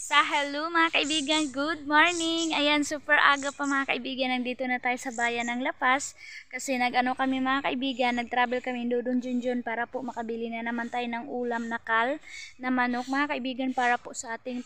Hello mga kaibigan, good morning! Ayan, super aga pa mga kaibigan, nandito na tayo sa bayan ng La Paz kasi nag-ano kami mga kaibigan, nag-travel kami doon Junjun para po makabili na naman tayo ng ulam na kal na manok mga kaibigan para po sa ating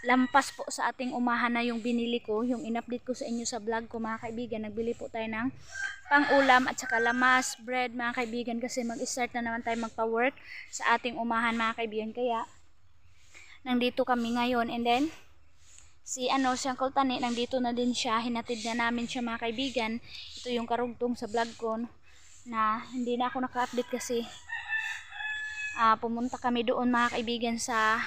lampas po sa ating umahan na yung binili ko, yung in-update ko sa inyo sa vlog ko mga kaibigan. Nagbili po tayo ng pang-ulam at saka lamas, bread mga kaibigan kasi mag-start na naman tayo magpa-work sa ating umahan mga kaibigan. Kaya nandito kami ngayon, and then si Uncle Tani nandito na din siya, hinatid na namin siya mga kaibigan. Ito yung karugtong sa vlog ko na hindi na ako naka-update kasi pumunta kami doon mga kaibigan sa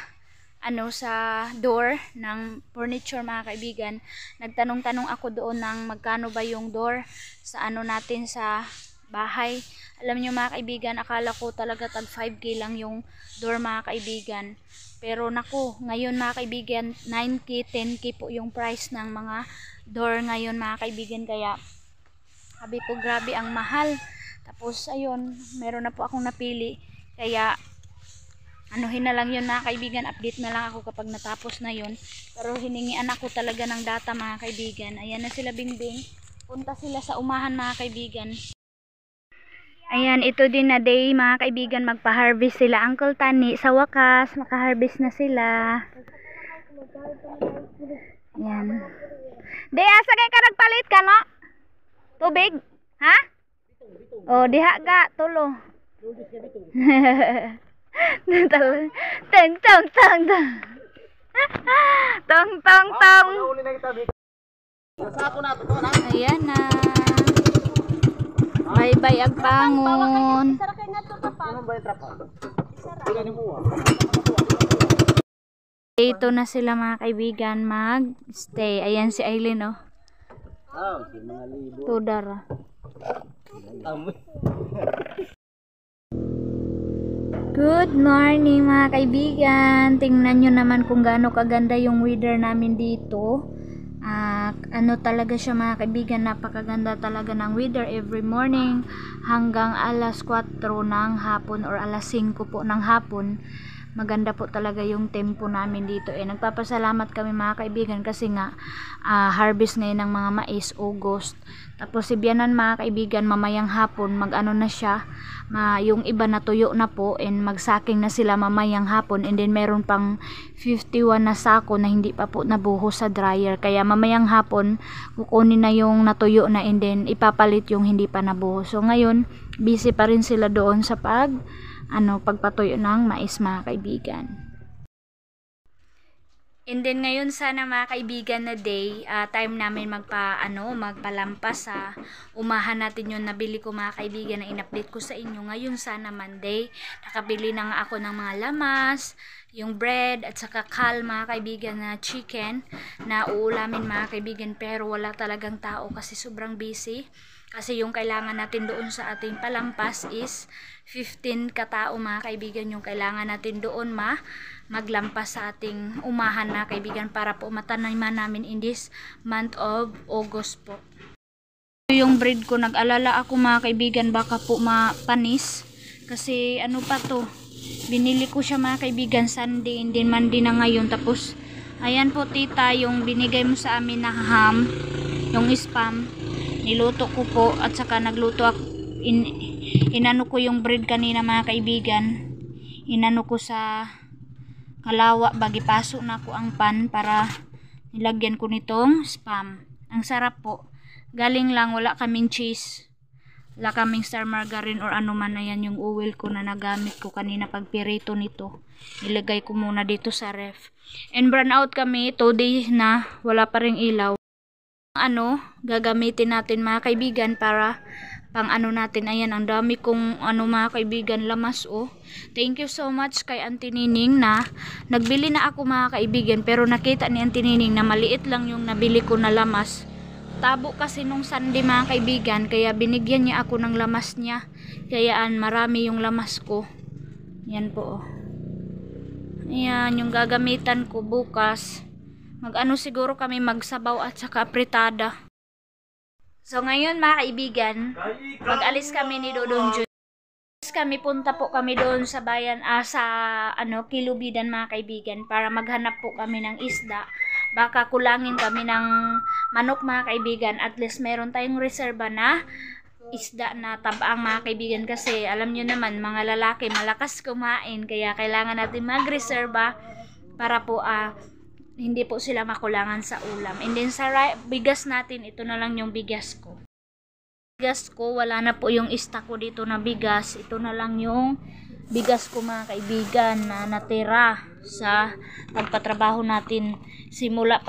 sa door ng furniture mga kaibigan. Nagtanong-tanong ako doon ng magkano ba yung door sa natin sa bahay. Alam nyo mga kaibigan, akala ko talaga tag 5k lang yung door mga kaibigan. Pero naku, ngayon mga kaibigan, 9k, 10k po yung price ng mga door ngayon mga kaibigan. Kaya sabi ko, grabe ang mahal. Tapos ayun, meron na po akong napili. Kaya anuhin na lang yun mga kaibigan, update na lang ako kapag natapos na yun. Pero hiningian ako talaga ng data mga kaibigan. Ayan na sila Bingbing, punta sila sa umahan mga kaibigan. Ayan, ito din na day mga kaibigan, magpa-harvest sila Uncle Tani. Sa wakas, maka-harvest na sila. Ayan. Day, asa kay ka nagpalit ka no? Tubig? Ha? O, diha ga, tulo. Tang tang tang tang. Tong tong tong. Ayan na. Bye-bye ang pangon. Dito na sila mga kaibigan mag-stay. Ayan si Aileen oh. Tudar. Good morning mga kaibigan. Tingnan nyo naman kung gaano kaganda yung weather namin dito. Talaga siya mga kaibigan, napakaganda talaga ng weather every morning hanggang alas 4 ng hapon or alas 5 po ng hapon. Maganda po talaga yung tempo namin dito. Nagpapasalamat kami mga kaibigan kasi nga harvest ngayon ng mga mais, August. Tapos si Bianan mga kaibigan, mamayang hapon mag-ano na siya, yung iba natuyo na po and magsaking na sila mamayang hapon, and then meron pang 51 na sako na hindi pa po nabuhos sa dryer. Kaya mamayang hapon kukunin na yung natuyo na and then ipapalit yung hindi pa nabuhos. So ngayon busy pa rin sila doon sa pagpatuyo ng mais mga kaibigan. And then ngayon sana mga kaibigan na day, time namin magpalampas sa umahan natin yung nabili ko mga kaibigan na in-update ko sa inyo. Ngayon sana Monday, nakabili na nga ako ng mga lamas, yung bread at saka kal mga kaibigan na chicken na uulamin mga kaibigan, pero wala talagang tao kasi sobrang busy. Kasi yung kailangan natin doon sa ating palampas is 15 katao mga kaibigan yung kailangan natin doon maglampas sa ating umahan na kaibigan para po mataniman namin in this month of August po. Yung bread ko, nag-alala ako mga kaibigan baka po mapanis kasi pa to, binili ko siya mga kaibigan Sunday and then Monday na ngayon. Tapos ayan po tita, yung binigay mo sa amin na ham, yung spam, niluto ko po at saka nagluto ako, inano ko yung bread kanina mga kaibigan, inano ko sa kalawa, paso na ko ang pan para nilagyan ko nitong spam. Ang sarap po, galing lang, wala kaming cheese, wala kaming star margarine or ano man. Ayan yung oil ko na nagamit ko kanina pagpirito nito, nilagay ko muna dito sa ref. And brown out kami 2 days na wala pa ring ilaw. Gagamitin natin mga kaibigan para pang natin. Ayan, ang dami kong mga kaibigan lamas oh. Thank you so much kay Auntie Nining na nagbili na ako mga kaibigan, pero nakita ni Auntie Nining na maliit lang yung nabili ko na lamas. Tabo kasi nung Sunday mga kaibigan, kaya binigyan niya ako ng lamas niya, kaya marami yung lamas ko. Yan po oh. Ayan yung gagamitan ko bukas. Siguro kami magsabaw at saka apritada. So ngayon mga kaibigan, mag-alis kami ni Dodong Jun. next kami, punta po kami doon sa bayan, sa Kilubidan mga kaibigan, para maghanap po kami ng isda. Baka kulangin kami ng manok mga kaibigan. At least meron tayong reserba na isda na tabaang mga kaibigan, kasi alam nyo naman mga lalaki malakas kumain, kaya kailangan natin magreserba para po hindi po sila makulangan sa ulam. And then sa bigas natin, ito na lang yung bigas ko. Wala na po yung stock ko dito na bigas. Ito na lang yung bigas ko mga kaibigan na natira sa pagpatrabaho natin simula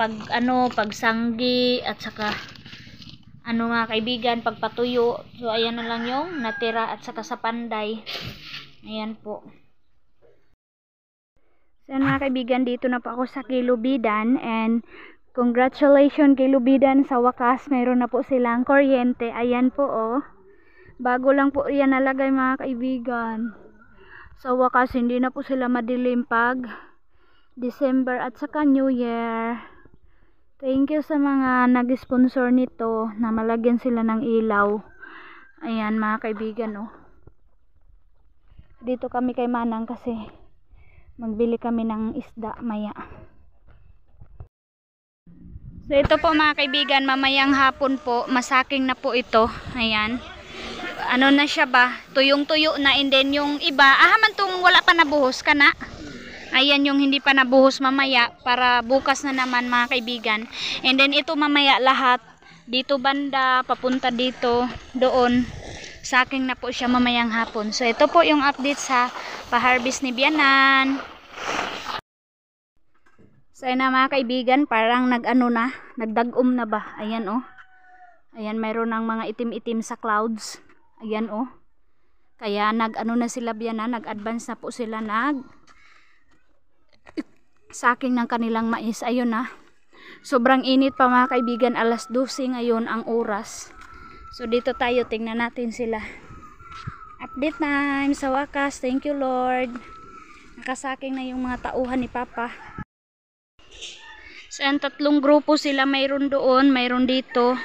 pagsanggi at saka mga kaibigan, pagpatuyo. So ayan na lang yung natira at saka sa panday. Ayan po. So mga kaibigan, dito na po ako sa Kilubidan, and congratulations Kilubidan, sa wakas mayroon na po silang kuryente. Ayan po bago lang po yan nalagay mga kaibigan. Sa wakas hindi na po sila madilim pag December at saka New Year. Thank you sa mga nag-sponsor nito na malagyan sila ng ilaw. Ayan mga kaibigan Dito kami kay Manang kasi magbili kami ng isda maya. So ito po mga kaibigan, mamayang hapon po, masaking na po ito. Ayan. Na siya ba? Tuyong-tuyo na, and then yung iba, man tong wala pa nabuhos ka na. Ayan yung hindi pa nabuhos mamaya para bukas na naman mga kaibigan. And then ito mamaya lahat dito banda, papunta dito, doon. Saking na po siya mamayang hapon. So ito po yung update sa pa-harvest ni Bianan. So ayun na mga kaibigan, parang nagdagom na ba? Ayan Ayan, mayroon ng mga itim-itim sa clouds. Ayan Kaya na sila Bianan, nag-advance na po sila saking ng kanilang mais. Ayun sobrang init pa mga kaibigan, alas 12 ngayon ang oras. So dito tayo, tingnan natin sila. Update time sa wakas. Thank you Lord, nakasaking na yung mga tauhan ni Papa. So ang 3 grupo sila, mayroon doon, mayroon dito,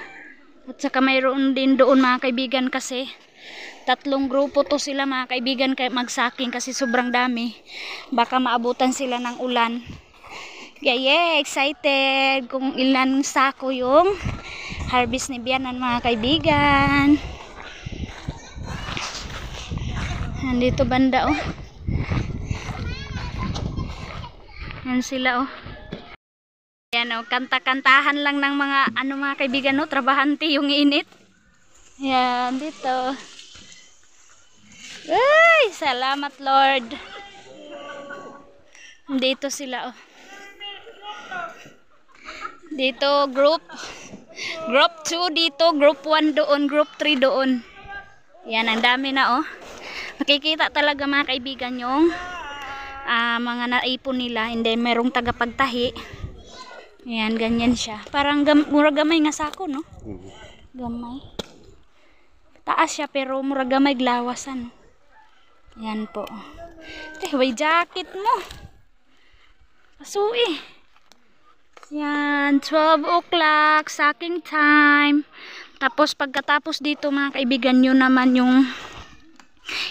at saka mayroon din doon mga kaibigan, kasi 3 grupo to sila mga kaibigan, kaya magsaking kasi sobrang dami, baka maabutan sila ng ulan. Yeah, excited kung ilan sako yung harvest ni Bianan mga kaibigan. Nandito banda yan sila Ayan kanta-kantahan lang ng mga mga kaibigan trabahante yung init. Ayan dito. Ay, salamat Lord. Dito sila Dito group 2 dito, group 1 doon, group 3 doon. Yan, ang dami na Makikita talaga mga kaibigan yung mga naipon nila, and then merong tagapagtahi. Ayan, ganyan siya. Parang mura gamay nga sako, no? Gamay. Taas siya pero mura gamay glawasan. Ayan po. May jacket mo. Pasui. Yan, 12 o'clock, saking time. Tapos pagkatapos dito mga kaibigan, yun naman yung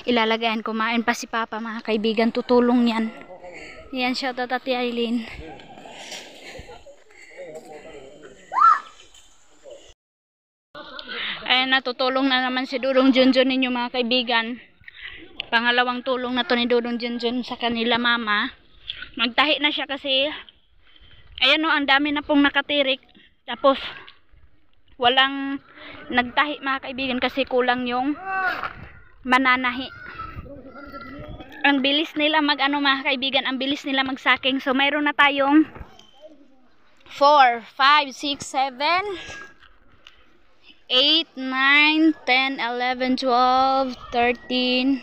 ilalagayan. Kumain pa si Papa mga kaibigan, tutulong yan. Yan, shout out Ate Aileen. Ayan, natutulong na naman si Dudong Junjun ninyo mga kaibigan. Pangalawang tulong na to ni Dudong Junjun sa kanila mama. Magtahi na siya kasi ayan ang dami na pong nakatirik. Tapos walang nagtahi mga kaibigan kasi kulang yung mananahi. Ang bilis nila mga kaibigan, ang bilis nila magsaking. So mayroon na tayong 4, 5, 6, 7 8, 9, 10, 11, 12, 13,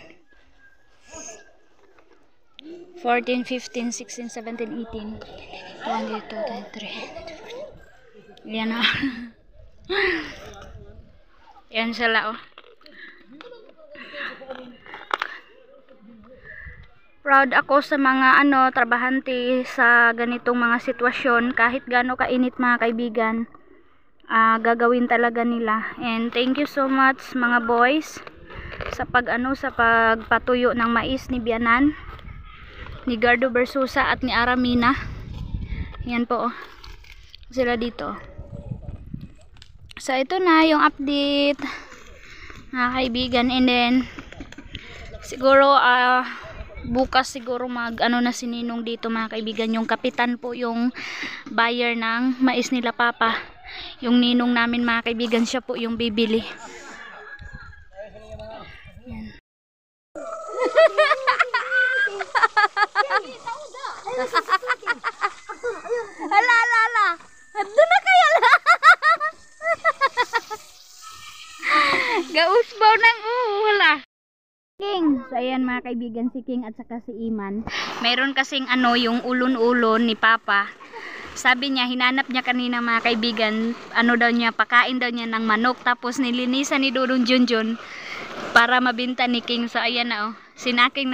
14, 15, 16, 17, 18, 22, 23. Yan Yan sila Proud ako sa mga trabahante sa ganitong mga sitwasyon, kahit gaano kainit mga kaibigan. Gagawin talaga nila, and thank you so much mga boys sa pagpatuyo ng mais ni Bianan, ni Gardo Versusa at ni Aramina. Yan po sila dito. So ito na yung update mga kaibigan, and then siguro bukas siguro na si Ninong dito mga kaibigan. Yung kapitan po yung buyer ng mais nila Papa. Yung ninong namin mga kaibigan, siya po yung bibili. Yan. Ala. Doon na kaya la. Gausbaw ng wala. King. So ayan mga kaibigan, si King at saka si Iman. Mayroon kasing yung ulon-ulon ni Papa. Sabi niya, hinanap niya kanina mga kaibigan, pakain daw niya ng manok, tapos nilinisan ni Dudong Junjun para mabinta ni King. So ayan na sinaking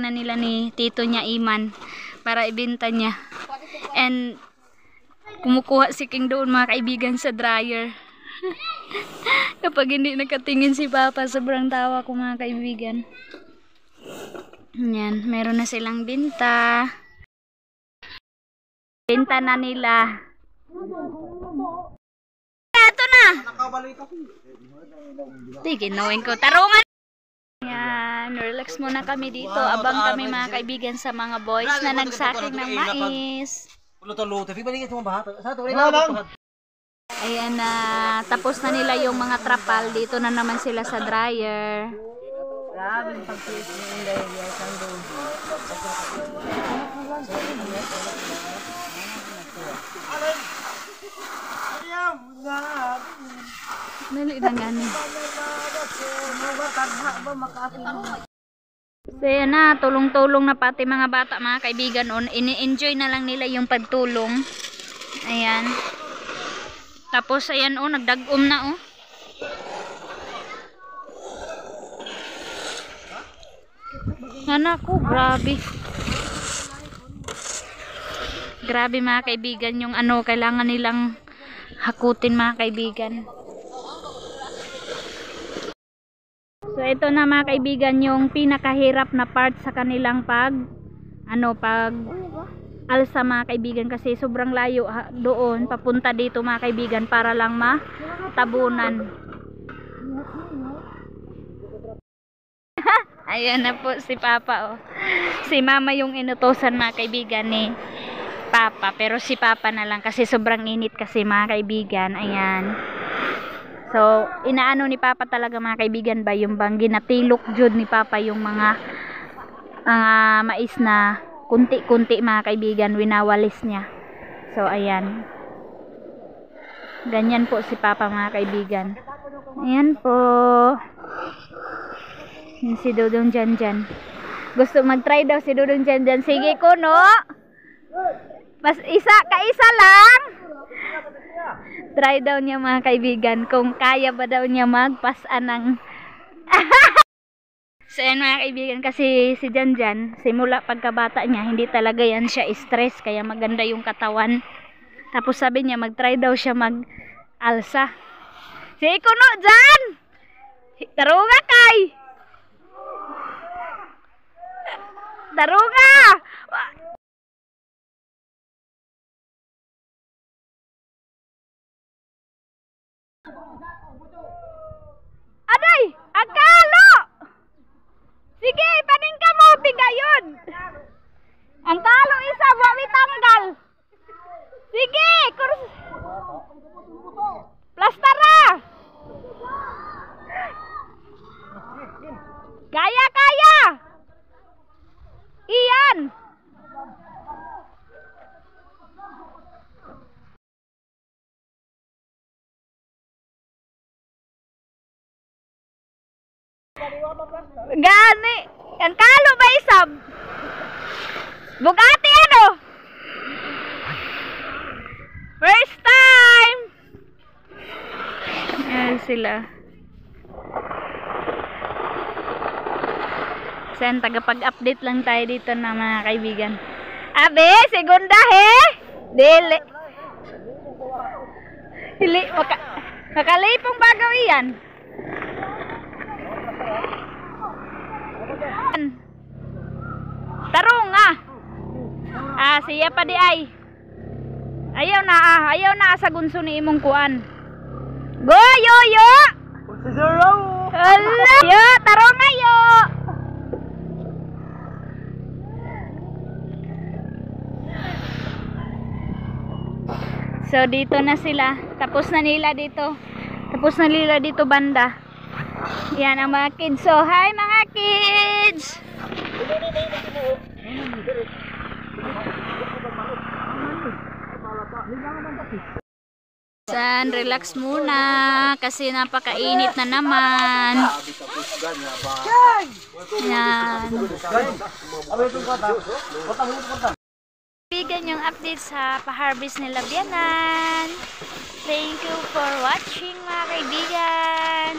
na nila ni tito niya Iman para ibinta niya. And kumukuha si King doon mga kaibigan sa dryer. Kapag hindi nakatingin si Papa, sobrang tawa ko mga kaibigan. Yan, meron na silang binta. Binta na nila. Ito na. Ginawin ko. Tarungan. Yan, relax muna kami dito. Abang kami mga kaibigan sa mga boys na nagsaking ng mais. Ayan na, tapos na nila yung mga trapal. Dito na naman sila sa dryer. Mali na nga ni. So yan na, tulong-tulong na pati mga bata mga kaibigan. Ini-enjoy na lang nila yung pagtulong. Ayan. Tapos ayan nagdag-um na Anak ko, grabe. Grabe mga kaibigan yung kailangan nilang hakutin mga kaibigan. So ito na mga kaibigan yung pinakahirap na part sa kanilang pag alsa mga kaibigan, kasi sobrang layo doon papunta dito mga kaibigan para lang matabunan. Ayan na po si Papa Si Mama yung inutosan mga kaibigan ni Papa, pero si Papa na lang kasi sobrang init kasi mga kaibigan. Ayan. So inaano ni Papa talaga mga kaibigan ba yung bang ginatilok jud ni Papa yung mga mais na kunti-kunti mga kaibigan, winawalis niya. So ayan. Ganyan po si Papa mga kaibigan. Ayan po. Yan si Dudong Janjan. Gusto mag-try daw si Dudong Janjan. Sige ko no. Mas kaisa lang. Try daw niya mga kaibigan kung kaya ba daw niya magpasan ng So yan mga kaibigan, kasi si Janjan simula pagkabata niya hindi talaga yan siya stress, kaya maganda yung katawan. Tapos sabi niya mag-try daw siya mag-alsa. Sige ko no Jan. Taruga kay. Taruga. Aday, agkalo. Sige, paning ka mo tigayod. Ang kalo isa wa tanggal. Sige, plastara. Kaya. Iyan. Gani, ang kalo ba isab? Bugatti first time. Ayan sila. Sen, tagapag-update lang tayo dito na mga kaibigan. Abe, segunda he. Dili. Makalipong bagaw iyan. Tarong ah. Siya pa di ay. Ayaw na sa gunso ni imong kuan. Go yo. Hala, yo, tarong ayo. So dito na sila. Tapos na nila dito banda. Yan ang mga kids. So hi mga kids. San, relax muna kasi napakainit na naman. Yan. Bigyan yung update sa pa-harvest nila Biyanan. Thank you for watching mga kaibigan.